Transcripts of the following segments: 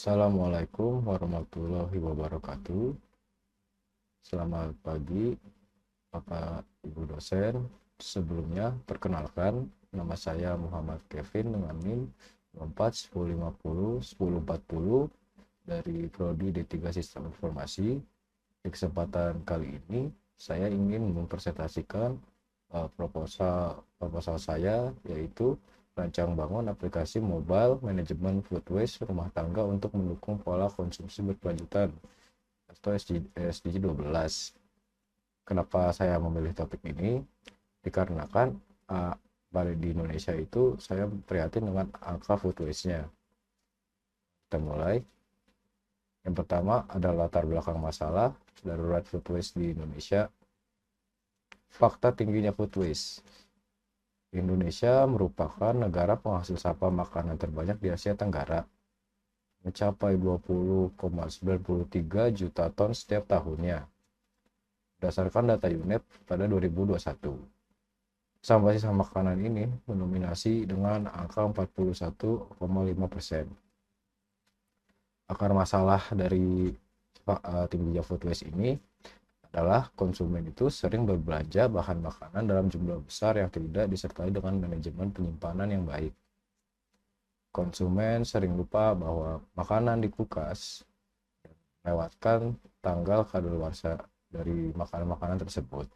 Assalamualaikum warahmatullahi wabarakatuh. Selamat pagi, Bapak Ibu dosen. Sebelumnya, perkenalkan, nama saya Muhammad Kevin dengan NIM 04 1050 1040 dari Prodi D3 Sistem Informasi. Di kesempatan kali ini, saya ingin mempresentasikan proposal saya, yaitu rancang bangun aplikasi mobile manajemen food waste rumah tangga untuk mendukung pola konsumsi berkelanjutan atau SDG 12. Kenapa saya memilih topik ini? Dikarenakan di Indonesia itu saya prihatin dengan angka food waste-nya. Kita mulai. Yang pertama adalah latar belakang masalah darurat food waste di Indonesia. Fakta tingginya food waste. Indonesia merupakan negara penghasil sampah makanan terbanyak di Asia Tenggara, mencapai 20,93 juta ton setiap tahunnya, berdasarkan data UNEP pada 2021. Sampah sisa makanan ini mendominasi dengan angka 41,5%. Akar masalah dari tingginya food waste ini adalah konsumen itu sering berbelanja bahan makanan dalam jumlah besar yang tidak disertai dengan manajemen penyimpanan yang baik. Konsumen sering lupa bahwa makanan di kulkas melewatkan tanggal kadaluarsa dari makanan-makanan tersebut.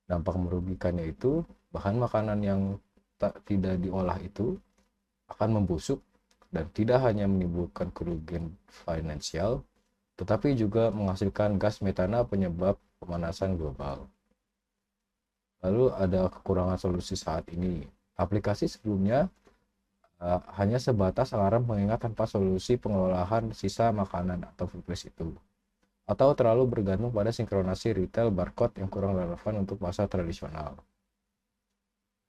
Dampak merugikannya itu, bahan makanan yang tidak diolah itu akan membusuk dan tidak hanya menimbulkan kerugian finansial, tetapi juga menghasilkan gas metana penyebab pemanasan global. Lalu ada kekurangan solusi saat ini. Aplikasi sebelumnya hanya sebatas alarm mengingat tanpa solusi pengelolaan sisa makanan atau food waste itu, atau terlalu bergantung pada sinkronasi retail barcode yang kurang relevan untuk masa tradisional.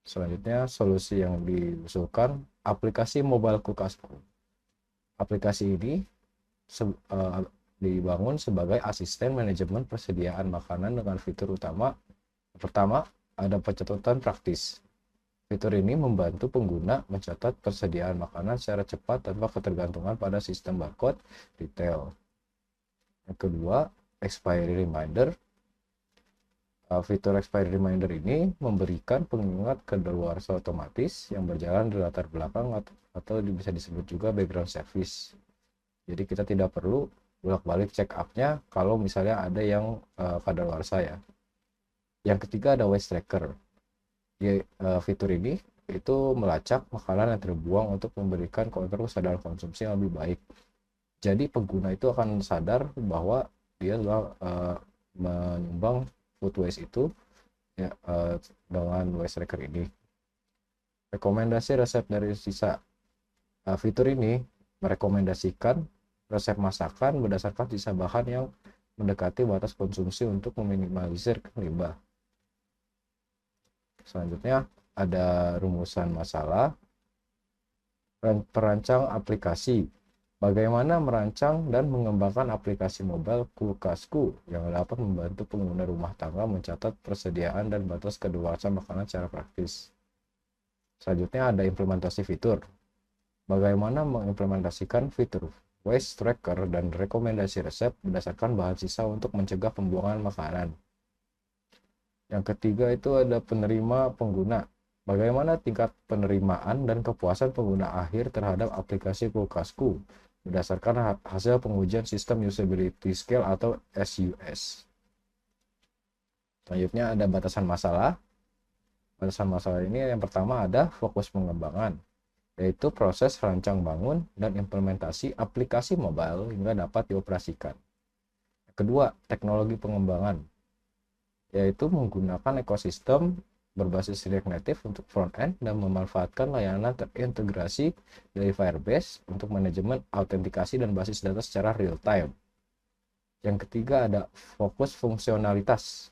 Selanjutnya, solusi yang diusulkan aplikasi mobile kulkasku. Aplikasi ini dibangun sebagai asisten manajemen persediaan makanan dengan fitur utama. Pertama, ada pencatatan praktis. Fitur ini membantu pengguna mencatat persediaan makanan secara cepat tanpa ketergantungan pada sistem barcode retail. Yang kedua, expiry reminder. Fitur expiry reminder ini memberikan pengingat kadaluarsa otomatis yang berjalan di latar belakang atau bisa disebut juga background service. Jadi kita tidak perlu bolak-balik check up-nya kalau misalnya ada yang kadaluarsa ya. Yang ketiga ada waste tracker. Fitur ini itu melacak makanan yang terbuang untuk memberikan kontrol kesadaran konsumsi yang lebih baik. Jadi pengguna itu akan sadar bahwa dia telah menyumbang food waste itu ya, dengan waste tracker ini. Rekomendasi resep dari sisa. Fitur ini merekomendasikan resep masakan berdasarkan sisa bahan yang mendekati batas konsumsi untuk meminimalisir limbah. Selanjutnya ada rumusan masalah. Perancang aplikasi. Bagaimana merancang dan mengembangkan aplikasi mobile kulkasku yang dapat membantu pengguna rumah tangga mencatat persediaan dan batas kadaluarsa makanan secara praktis. Selanjutnya ada implementasi fitur. Bagaimana mengimplementasikan fitur waste tracker dan rekomendasi resep berdasarkan bahan sisa untuk mencegah pembuangan makanan. Yang ketiga itu ada penerima pengguna. Bagaimana tingkat penerimaan dan kepuasan pengguna akhir terhadap aplikasi kulkasku berdasarkan hasil pengujian sistem usability scale atau SUS. Selanjutnya ada batasan masalah. Batasan masalah ini yang pertama ada fokus pengembangan, yaitu proses rancang bangun dan implementasi aplikasi mobile hingga dapat dioperasikan. Kedua, teknologi pengembangan, yaitu menggunakan ekosistem berbasis React Native untuk front-end dan memanfaatkan layanan terintegrasi dari Firebase untuk manajemen autentikasi dan basis data secara real-time. Yang ketiga ada fokus fungsionalitas,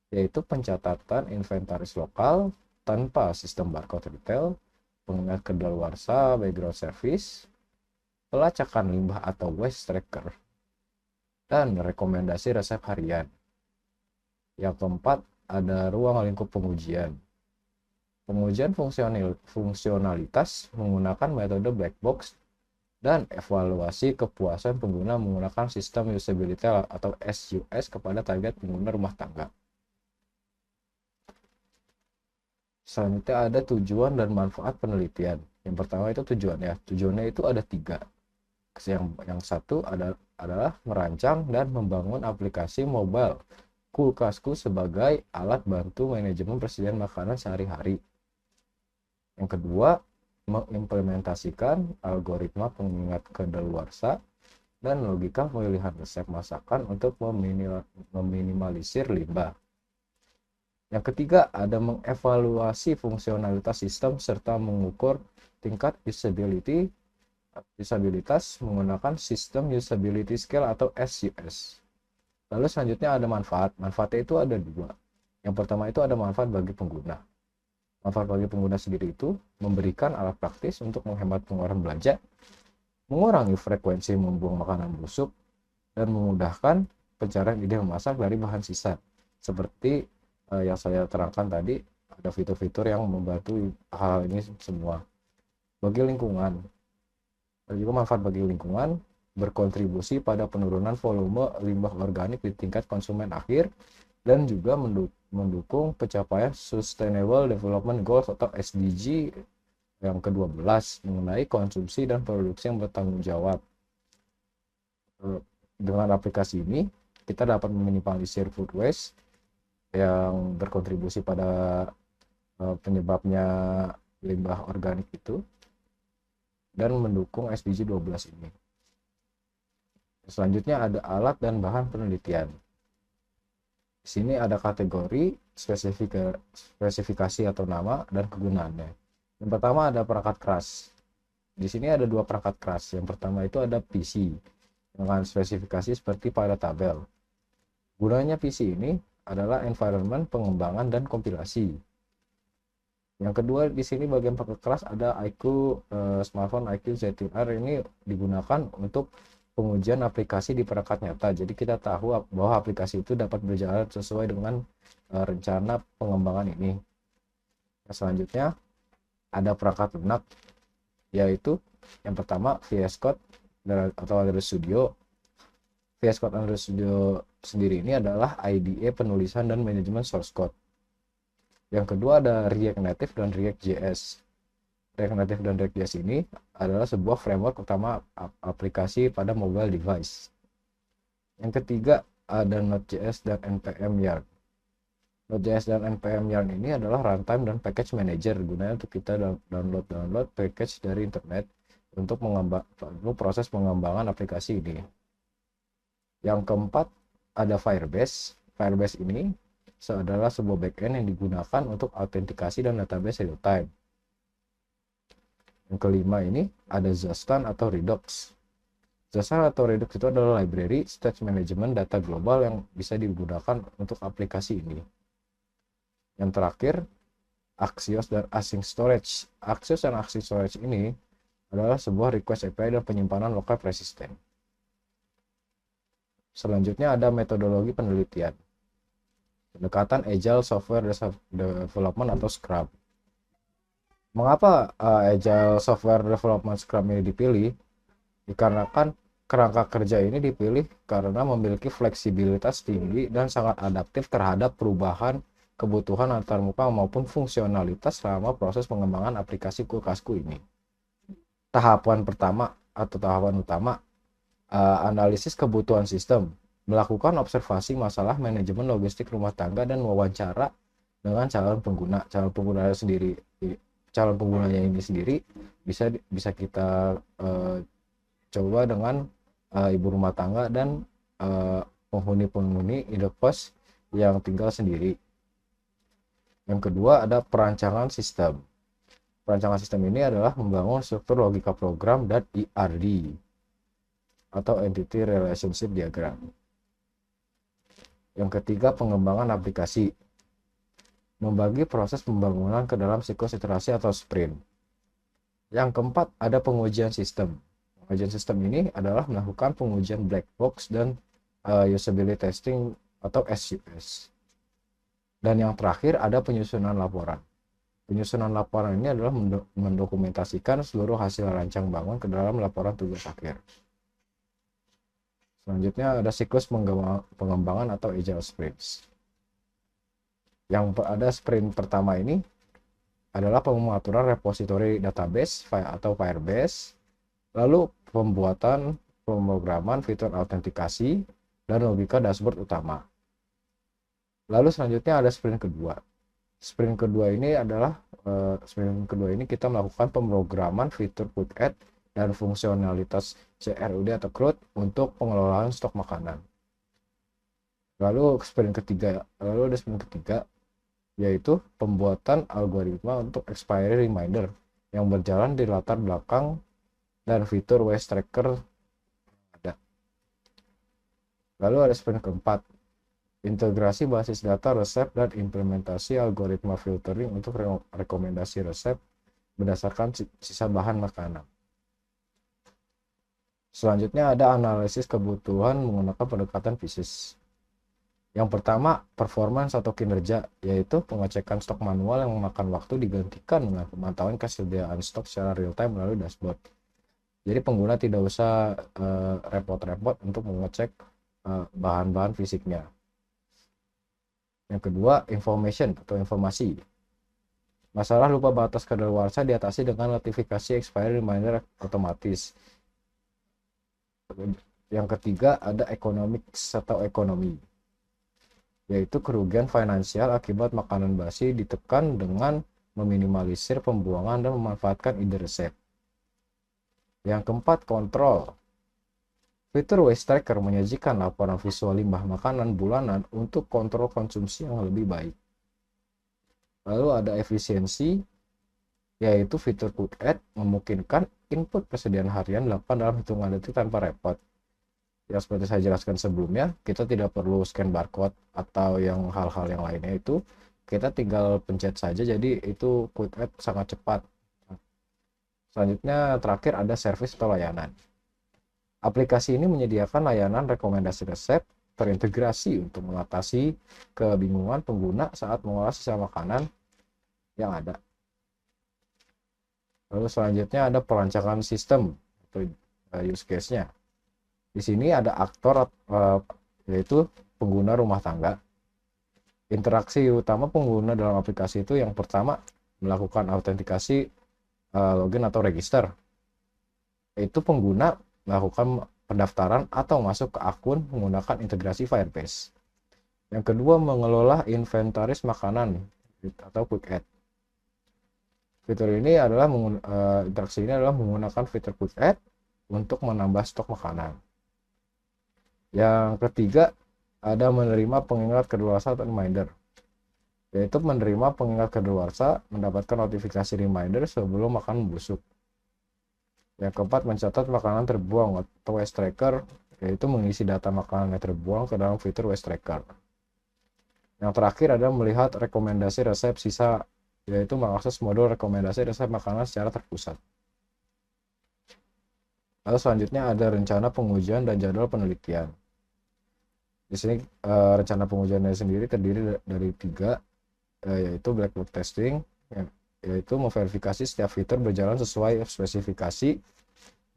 yaitu pencatatan inventaris lokal tanpa sistem barcode retail, pengingat kadaluarsa, background service, pelacakan limbah atau waste tracker, dan rekomendasi resep harian. Yang keempat, ada ruang lingkup pengujian. Pengujian fungsionalitas menggunakan metode black box dan evaluasi kepuasan pengguna menggunakan sistem usability atau SUS kepada target pengguna rumah tangga. Selanjutnya ada tujuan dan manfaat penelitian. Yang pertama itu tujuannya. Tujuannya itu ada 3. Yang satu adalah merancang dan membangun aplikasi mobile Kulkasku sebagai alat bantu manajemen persediaan makanan sehari-hari. Yang kedua, mengimplementasikan algoritma pengingat kedaluarsa dan logika pemilihan resep masakan untuk meminimalisir limbah. Yang ketiga, ada mengevaluasi fungsionalitas sistem serta mengukur tingkat usabilitas menggunakan sistem usability scale atau SUS. Lalu selanjutnya ada manfaat. Manfaatnya itu ada 2. Yang pertama itu ada manfaat bagi pengguna. Manfaat bagi pengguna sendiri itu memberikan alat praktis untuk menghemat pengeluaran belanja, mengurangi frekuensi membuang makanan busuk, dan memudahkan pencarian ide memasak dari bahan sisa. Seperti yang saya terangkan tadi, ada fitur-fitur yang membantu hal ini semua. Bagi lingkungan, ada juga manfaat bagi lingkungan, berkontribusi pada penurunan volume limbah organik di tingkat konsumen akhir, dan juga mendukung pencapaian Sustainable Development Goals atau SDG yang ke-12 mengenai konsumsi dan produksi yang bertanggung jawab. Dengan aplikasi ini, kita dapat meminimalisir food waste yang berkontribusi pada penyebabnya limbah organik itu dan mendukung SDG 12 ini. Selanjutnya ada alat dan bahan penelitian. Di sini ada kategori, spesifikasi atau nama, dan kegunaannya. Yang pertama ada perangkat keras. Di sini ada 2 perangkat keras. Yang pertama itu ada PC dengan spesifikasi seperti pada tabel. Gunanya PC ini adalah environment pengembangan dan kompilasi. Yang kedua di sini bagian perangkat keras ada IQ smartphone IQ ZR. Ini digunakan untuk pengujian aplikasi di perangkat nyata. Jadi kita tahu bahwa aplikasi itu dapat berjalan sesuai dengan rencana pengembangan ini. Selanjutnya ada perangkat lunak, yaitu yang pertama VS Code atau Android Studio. VS Code Android Studio sendiri ini adalah IDE penulisan dan manajemen source code. Yang kedua ada React Native dan React JS. React Native dan React JS ini adalah sebuah framework utama aplikasi pada mobile device. Yang ketiga ada Node.js dan npm yarn. Node.js dan npm yarn ini adalah runtime dan package manager, gunanya untuk kita download package dari internet untuk proses pengembangan aplikasi ini. Yang keempat ada Firebase. Firebase ini adalah sebuah backend yang digunakan untuk autentikasi dan database real time. Yang kelima ini ada Zastan atau Redux. Zastan atau Redux itu adalah library state management data global yang bisa digunakan untuk aplikasi ini. Yang terakhir Axios dan Async Storage. Axios dan Async Storage ini adalah sebuah request API dan penyimpanan lokal persisten. Selanjutnya ada metodologi penelitian. Pendekatan Agile Software Development atau Scrum. Mengapa Agile Software Development Scrum ini dipilih? Dikarenakan kerangka kerja ini dipilih karena memiliki fleksibilitas tinggi dan sangat adaptif terhadap perubahan kebutuhan antarmuka maupun fungsionalitas selama proses pengembangan aplikasi Kulkasku ini. Tahapan pertama atau tahapan utama, analisis kebutuhan sistem, melakukan observasi masalah manajemen logistik rumah tangga dan wawancara dengan calon pengguna. Calon penggunanya ini sendiri bisa kita coba dengan ibu rumah tangga dan penghuni indekos yang tinggal sendiri. Yang kedua ada perancangan sistem. Perancangan sistem ini adalah membangun struktur logika program dan ERD atau Entity Relationship Diagram. Yang ketiga pengembangan aplikasi. Membagi proses pembangunan ke dalam siklus iterasi atau sprint. Yang keempat ada pengujian sistem. Pengujian sistem ini adalah melakukan pengujian black box dan usability testing atau SUS. Dan yang terakhir ada penyusunan laporan. Penyusunan laporan ini adalah mendokumentasikan seluruh hasil rancang bangun ke dalam laporan tugas akhir. Selanjutnya ada siklus pengembangan atau agile sprints. Yang ada sprint pertama ini adalah pengaturan repositori database atau Firebase, lalu pembuatan pemrograman fitur autentikasi dan logika dashboard utama. Lalu selanjutnya ada sprint kedua. Sprint kedua ini kita melakukan pemrograman fitur put add dan fungsionalitas CRUD atau CRUD untuk pengelolaan stok makanan. Lalu ada sprint ketiga yaitu pembuatan algoritma untuk expiry reminder yang berjalan di latar belakang dan fitur waste tracker ada. Lalu ada sprint keempat, integrasi basis data resep dan implementasi algoritma filtering untuk rekomendasi resep berdasarkan sisa bahan makanan. Selanjutnya ada analisis kebutuhan menggunakan pendekatan PISIS. Yang pertama, performance atau kinerja, yaitu pengecekan stok manual yang memakan waktu digantikan dengan pemantauan kesediaan stok secara real time melalui dashboard. Jadi pengguna tidak usah repot-repot untuk mengecek bahan-bahan fisiknya. Yang kedua, information atau informasi. Masalah lupa batas kadaluarsa diatasi dengan notifikasi expiry reminder otomatis. Yang ketiga, ada economics atau ekonomi, yaitu kerugian finansial akibat makanan basi ditekan dengan meminimalisir pembuangan dan memanfaatkan ide resep. Yang keempat, kontrol. Fitur waste tracker menyajikan laporan visual limbah makanan bulanan untuk kontrol konsumsi yang lebih baik. Lalu ada efisiensi, yaitu fitur put add memungkinkan input persediaan harian dilakukan dalam hitungan detik tanpa repot. Ya seperti saya jelaskan sebelumnya, kita tidak perlu scan barcode atau yang hal-hal yang lainnya, itu kita tinggal pencet saja, jadi itu put add sangat cepat. Selanjutnya terakhir ada service atau layanan. Aplikasi ini menyediakan layanan rekomendasi resep terintegrasi untuk mengatasi kebingungan pengguna saat mengolah sisa makanan yang ada. Lalu selanjutnya ada perancangan sistem atau use case-nya. Di sini ada aktor yaitu pengguna rumah tangga. Interaksi utama pengguna dalam aplikasi itu yang pertama melakukan autentikasi login atau register. Itu pengguna melakukan pendaftaran atau masuk ke akun menggunakan integrasi Firebase. Yang kedua mengelola inventaris makanan atau quick add. Fitur ini adalah interaksi ini adalah menggunakan fitur quick add untuk menambah stok makanan. Yang ketiga, ada menerima pengingat kadaluarsa atau reminder, yaitu menerima pengingat kadaluarsa mendapatkan notifikasi reminder sebelum makanan busuk. Yang keempat, mencatat makanan terbuang atau waste tracker, yaitu mengisi data makanan yang terbuang ke dalam fitur waste tracker. Yang terakhir ada melihat rekomendasi resep sisa, yaitu mengakses modul rekomendasi resep makanan secara terpusat. Lalu selanjutnya ada rencana pengujian dan jadwal penelitian. Di sini rencana pengujiannya sendiri terdiri dari 3, yaitu black box testing, yaitu memverifikasi setiap fitur berjalan sesuai spesifikasi,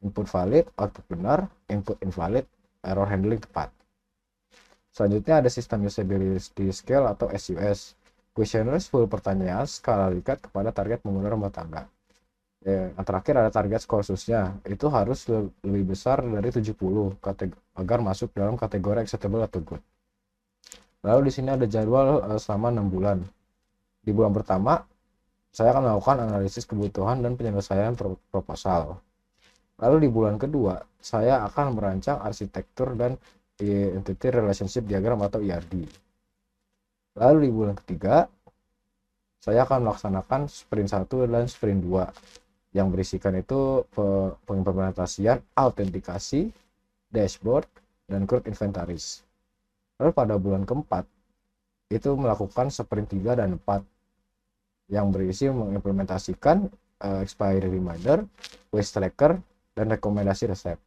input valid, output benar, input invalid, error handling tepat. Selanjutnya ada sistem usability scale atau SUS, questionnaire full pertanyaan skala likat kepada target pengguna rumah tangga. Yang terakhir ada target skor khususnya, itu harus lebih besar dari 70 agar masuk dalam kategori acceptable atau good. Lalu di sini ada jadwal selama 6 bulan. Di bulan pertama, saya akan melakukan analisis kebutuhan dan penyelesaian proposal. Lalu di bulan kedua, saya akan merancang arsitektur dan entity relationship diagram atau ERD. Lalu di bulan ketiga, saya akan melaksanakan sprint 1 dan sprint 2 yang berisikan itu pengimplementasian autentikasi, dashboard, dan CRUD inventaris. Lalu pada bulan keempat, itu melakukan sprint 3 dan 4 yang berisi mengimplementasikan expiry reminder, waste tracker, dan rekomendasi resep.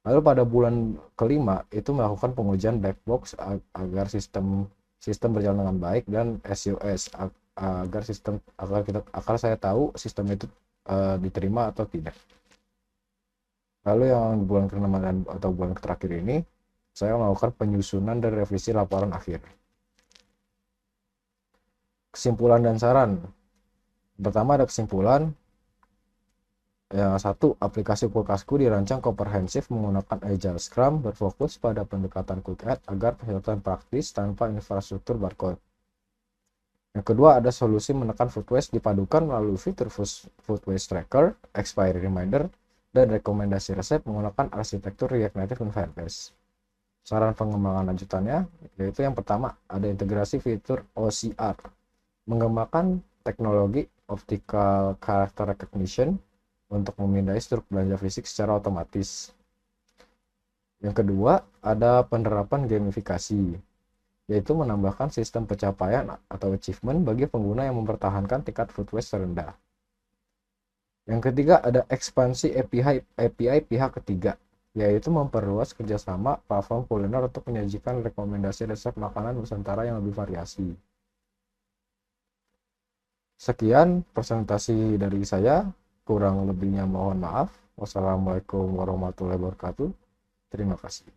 Lalu pada bulan kelima, itu melakukan pengujian black box agar sistem berjalan dengan baik dan SUS agar saya tahu sistem itu diterima atau tidak. Lalu yang bulan ke-6 atau bulan terakhir ini, saya melakukan penyusunan dan revisi laporan akhir. Kesimpulan dan saran. Pertama ada kesimpulan. Yang satu, aplikasi kulkasku dirancang komprehensif menggunakan Agile Scrum berfokus pada pendekatan quick add agar penyelesaian praktis tanpa infrastruktur barcode. Yang kedua, ada solusi menekan food waste dipadukan melalui fitur food waste tracker, expiry reminder, dan rekomendasi resep menggunakan arsitektur React Native dan Firebase. Saran pengembangan lanjutannya, yaitu yang pertama, ada integrasi fitur OCR, mengembangkan teknologi Optical Character Recognition untuk memindai struktur belanja fisik secara otomatis. Yang kedua, ada penerapan gamifikasi, yaitu menambahkan sistem pencapaian atau achievement bagi pengguna yang mempertahankan tingkat food waste terendah. Yang ketiga, ada ekspansi API pihak ketiga, yaitu memperluas kerjasama platform kuliner untuk menyajikan rekomendasi resep makanan Nusantara yang lebih variasi. Sekian presentasi dari saya. Kurang lebihnya mohon maaf. Wassalamualaikum warahmatullahi wabarakatuh. Terima kasih.